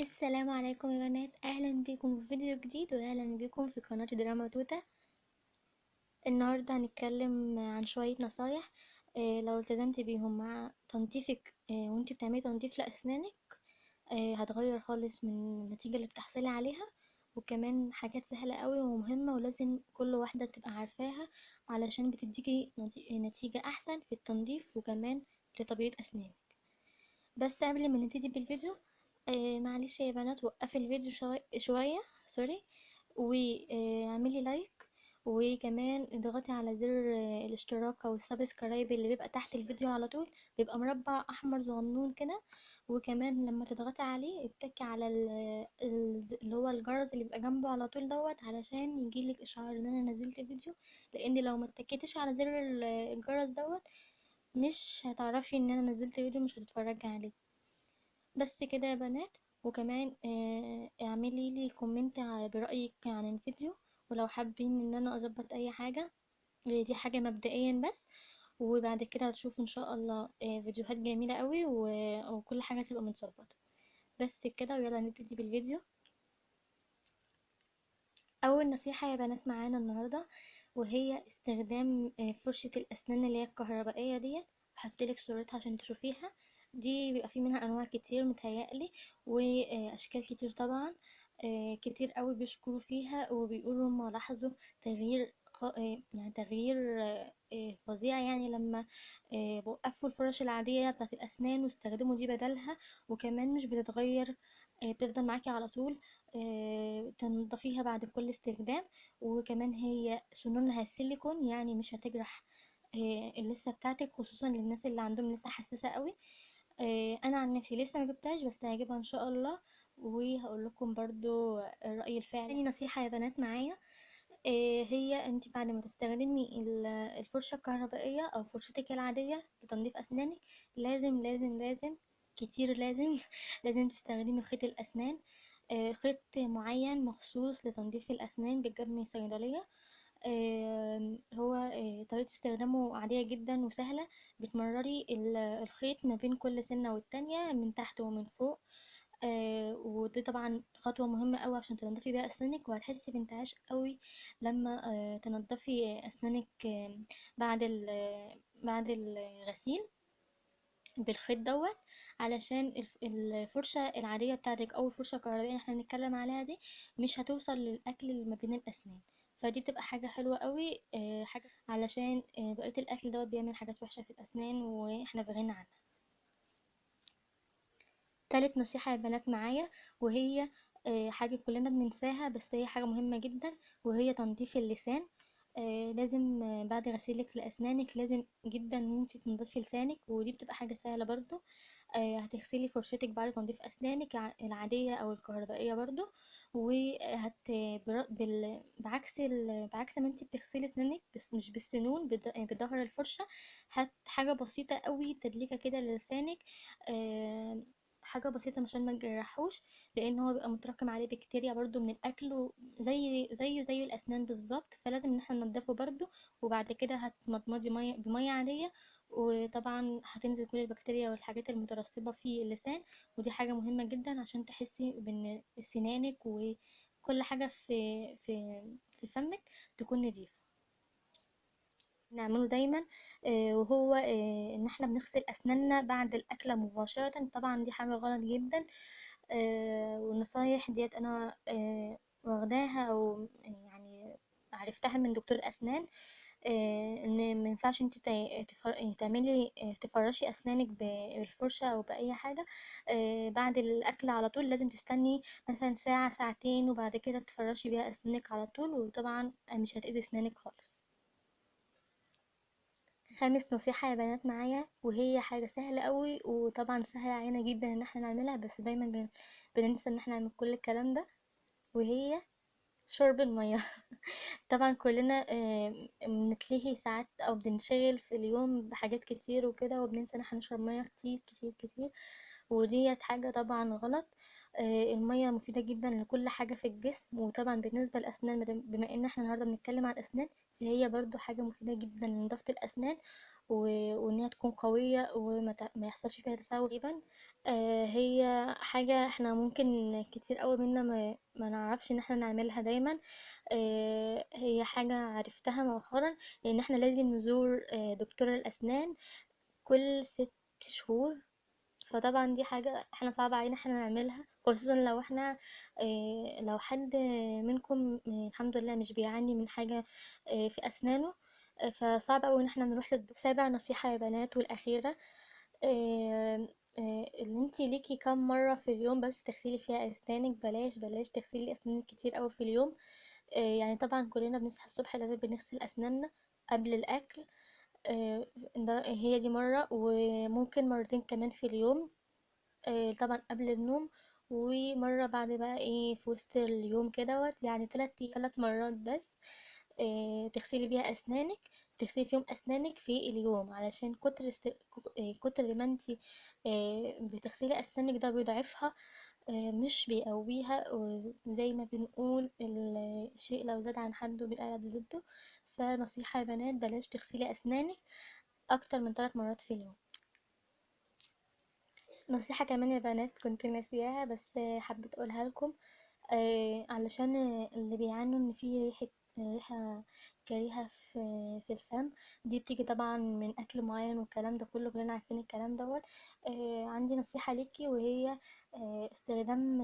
السلام عليكم يا بنات، اهلا بكم في فيديو جديد واهلا بكم في قناة دراما توتة. النهاردة هنتكلم عن شوية نصايح. لو التزمتي بيهم مع تنظيفك وانتي بتعملي تنظيف لأسنانك، هتغير خالص من النتيجة اللي بتحصلي عليها. وكمان حاجات سهلة قوي ومهمة ولازم كل واحدة تبقى عارفاها علشان بتديكي نتيجة احسن في التنظيف وكمان لتبييض اسنانك. بس قبل ما نبتدي بالفيديو، معلش يا بنات، وقفي الفيديو شوية، سوري، واعملي لايك، وكمان اضغطي على زر الاشتراك او السبسكرايب اللي بيبقى تحت الفيديو على طول، بيبقى مربع احمر صغنون كده. وكمان لما تضغطي عليه اتكي على اللي هو الجرس اللي بيبقى جنبه على طول دوت علشان يجيلك اشعار ان انا نزلت فيديو. لان لو ما اتكيتش على زر الجرس دوت مش هتعرفي ان انا نزلت فيديو، مش هتتفرجي عليه. بس كده يا بنات. وكمان اعملي لي كومنت برأيك عن الفيديو، ولو حابين ان انا اظبط اي حاجة. دي حاجة مبدئيا بس، وبعد كده هتشوفوا ان شاء الله فيديوهات جميلة قوي وكل حاجة تبقى متظبطة. بس كده ويلا نبتدي بالفيديو. اول نصيحة يا بنات معانا النهاردة وهي استخدام فرشة الاسنان اللي هي الكهربائية ديت. هحطلك صورتها عشان تشوفيها. دي بيبقى في منها انواع كتير متهيألي واشكال كتير طبعا. كتير قوي بيشكروا فيها وبيقولوا ما لاحظوا تغيير يعني تغيير فظيع، يعني لما وقفوا الفرش العادية بتاعت الأسنان واستخدموا دي بدلها. وكمان مش بتتغير، بتفضل معاكي على طول. تنضفيها بعد كل استخدام. وكمان هي سنونها سيليكون، يعني مش هتجرح اللثة بتاعتك، خصوصا للناس اللي عندهم لثة حساسة قوي. انا عن نفسي لسه ما جبتهاش بس هجيبها ان شاء الله، وهقول لكم برضو رأيي الفعلي. تاني نصيحة يا بنات معايا، هي انت بعد ما تستخدمي الفرشة الكهربائية او فرشتك العادية لتنظيف اسنانك، لازم لازم لازم كتير لازم لازم تستخدمي خيط الاسنان. خيط معين مخصوص لتنظيف الاسنان بيتجاب من الصيدلية. هو طريقة استخدامه عادية جدا وسهلة. بتمرري الخيط ما بين كل سنة والتانية من تحت ومن فوق. ودي طبعا خطوة مهمة قوي عشان تنضفي بيها اسنانك، وهتحسي بانتعاش قوي لما تنضفي اسنانك بعد الغسيل بالخيط دوت. علشان الفرشة العادية بتاعتك او الفرشة الكهربائية اللي احنا بنتكلم عليها دي مش هتوصل للاكل اللي ما بين الاسنان. فدي بتبقى حاجة حلوة قوي، حاجة علشان بقية الاكل دوت بيعمل حاجات وحشة في الاسنان واحنا في غنى عنها. تالت نصيحة يا بنات معايا وهي حاجة كلنا بننساها بس هي حاجة مهمة جدا، وهي تنظيف اللسان. لازم بعد غسيلك لأسنانك لازم جدا ان انتي تنضفي لسانك، ودي بتبقى حاجة سهلة برضو. هتغسلي فرشتك بعد تنظيف أسنانك العادية أو الكهربائية برضو. بعكس ما انتي بتغسلي أسنانك بس مش بالسنون بظهر الفرشة. هات حاجة بسيطة قوي تدليكة كده للسانك. آه، حاجة بسيطة عشان ما نجرحوش، لان هو بيبقى متراكم عليه بكتيريا برضو من الاكل زي الاسنان بالظبط، فلازم ان احنا ننضفه برضو. وبعد كده هتمضمضي ميه بميه عاديه، وطبعا هتنزل كل البكتيريا والحاجات المترسبة في اللسان. ودي حاجة مهمة جدا عشان تحسي بان سنانك وكل حاجة في فمك تكون نظيفة. نعمله دايما وهو ان احنا بنغسل اسناننا بعد الاكله مباشره. طبعا دي حاجه غلط جدا. والنصايح ديت انا واخداها او يعني عرفتها من دكتور اسنان. ان ما ينفعش انت تعملي تفرشي اسنانك بالفرشه او باي حاجه بعد الاكل على طول. لازم تستني مثلا ساعه ساعتين وبعد كده تفرشي بيها اسنانك على طول، وطبعا مش هتأذي اسنانك خالص. خامس نصيحة يا بنات معايا وهي حاجة سهلة قوي وطبعا سهلة علينا جدا ان احنا نعملها، بس دايما بننسى ان احنا نعمل كل الكلام ده، وهي شرب المية. طبعا كلنا بنتلهي ساعات او بنشغل في اليوم بحاجات كتير وكده وبننسى ان احنا نشرب مية كتير كتير كتير، وديت حاجة طبعا غلط. المية مفيدة جدا لكل حاجة في الجسم، وطبعا بالنسبة للأسنان بما ان احنا النهاردة بنتكلم عن الأسنان فهي برضو حاجة مفيدة جدا لنظافة الأسنان. وان هي تكون قوية ما يحصلش فيها تسوس تقريبا. هي حاجة احنا ممكن كتير قوي منا ما نعرفش ان احنا نعملها دايما. هي حاجة عرفتها مؤخرا، ان احنا لازم نزور دكتور الاسنان كل 6 شهور. فطبعا دي حاجة احنا صعب علينا احنا نعملها، خصوصا لو احنا لو حد منكم الحمد لله مش بيعاني من حاجة في اسنانه. فصعب اوي ان احنا نروح سابع نصيحة يا بنات والاخيرة، اللي انتي ليكي كام مرة في اليوم بس تغسلي فيها اسنانك. بلاش تغسلي اسنانك كتير اوي في اليوم. يعني طبعا كلنا بنصحى الصبح لازم بنغسل اسناننا قبل الاكل. هي دي مرة، وممكن مرتين كمان في اليوم. طبعا قبل النوم، ومرة بعد بقى ايه في وسط اليوم كدهوت، يعني 3 مرات بس تغسلي بيها اسنانك. تغسلي فيهم اسنانك في اليوم، علشان كتر ما انتي بتغسلي اسنانك ده بيضعفها، مش بيقويها. زي ما بنقول الشيء لو زاد عن حده بينقلب ضده. فنصيحة يا بنات، بلاش تغسلي اسنانك اكتر من 3 مرات في اليوم. نصيحة كمان يا بنات كنت ناسياها، بس حبيت اقولها لكم. علشان اللي بيعانوا ان في ريحة كريهة في الفم. دي بتيجي طبعا من اكل معين والكلام ده كله، كلنا عارفين الكلام دوت. عندي نصيحة ليكي، وهي استخدام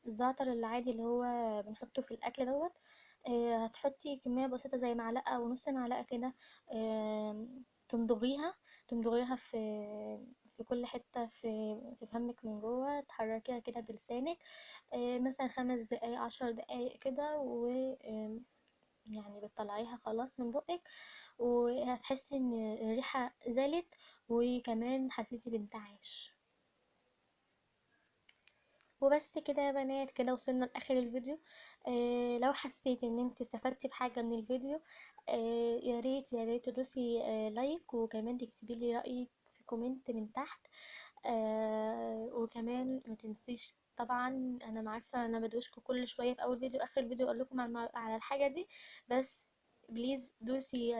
الزعتر العادي اللي هو بنحطه في الاكل دوت. هتحطي كمية بسيطة زي معلقة ونص معلقة كده. تمضغيها تمضغيها في كل حتة في فمك من جوه، تحركيها كده بلسانك مثلا 5 دقايق 10 دقايق كده، و يعني بتطلعيها خلاص من بقك، وهتحسي ان الريحة زالت، وكمان حسيتي بانتعاش. وبس كده يا بنات، كده وصلنا لاخر الفيديو. لو حسيتي ان انت استفدتي بحاجه من الفيديو، يا ريت تدوسي لايك، وكمان تكتبي لي رايك في كومنت من تحت. وكمان ما تنسيش طبعا، انا عارفه انا بدوشكم كل شويه في اول فيديو اخر فيديو اقول لكم على الحاجه دي، بس بليز دوسي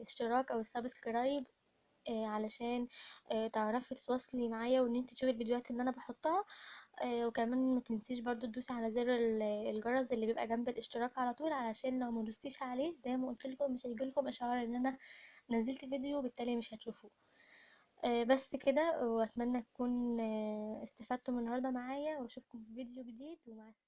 اشتراك او سبسكرايب، علشان تعرفي تتواصلي معايا وان انت تشوفي الفيديوهات اللي انا بحطها. وكمان ما تنسيش برضو تدوسي على زر الجرس اللي بيبقى جنب الاشتراك على طول، علشان لو ما دوستيش عليه زي ما قلت لكم مش هيجيلكم اشعار ان انا نزلت فيديو، وبالتالي مش هتشوفوه. بس كده، واتمنى تكون استفدتوا من النهارده معايا، واشوفكم في فيديو جديد، ومع السلامه.